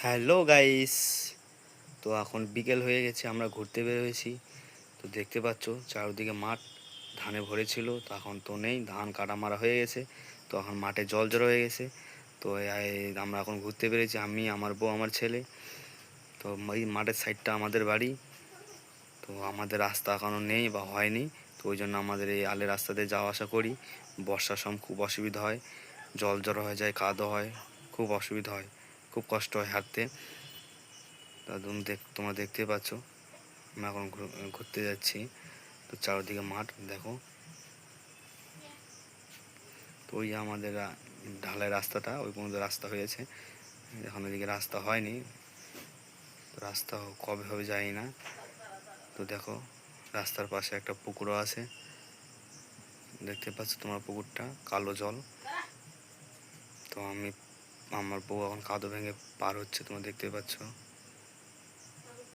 Hello guys, তো এখন বিকেল হয়ে গেছে, আমরা ঘুরতে বের হয়েছি। তো দেখতে পাচ্ছ চারদিকে মাঠ ধানে ভরেছিল, তো এখন তো নেই, ধান কাটা মারা হয়ে গেছে। তো এখন মাঠে জল জড়ো হয়ে গেছে। তো আমরা এখন ঘুরতে বেরিয়েছি, আমি, আমার বউ, আমার ছেলে। তো এই মাঠের সাইডটা আমাদের বাড়ি। তো আমাদের রাস্তা এখনও নেই বা হয়নি, তো ওই জন্য আমাদের এই আলের রাস্তাতে যাওয়া আসা করি। বর্ষার সময় খুব অসুবিধা হয়, জল জড়ো হয়ে যায়, কাদো হয়, খুব অসুবিধা হয়, খুব কষ্ট হয় হাঁটতে। তা তোমরা দেখতে পাচ্ছ আমরা এখন ঘুরতে যাচ্ছি। তো চারদিকে মাঠ দেখো। তো ওই আমাদের ঢালাই রাস্তাটা, ওই পর্যন্ত রাস্তা হয়েছে, এখন ওইদিকে রাস্তা হয়নি। তো রাস্তা কবে হবে জানি না। তো দেখো রাস্তার পাশে একটা পুকুরও আছে, দেখতে পাচ্ছ তোমার পুকুরটা, কালো জল। তো আমার বউ এখন কাদো ভেঙে পার হচ্ছে, তোমরা দেখতে পাচ্ছ।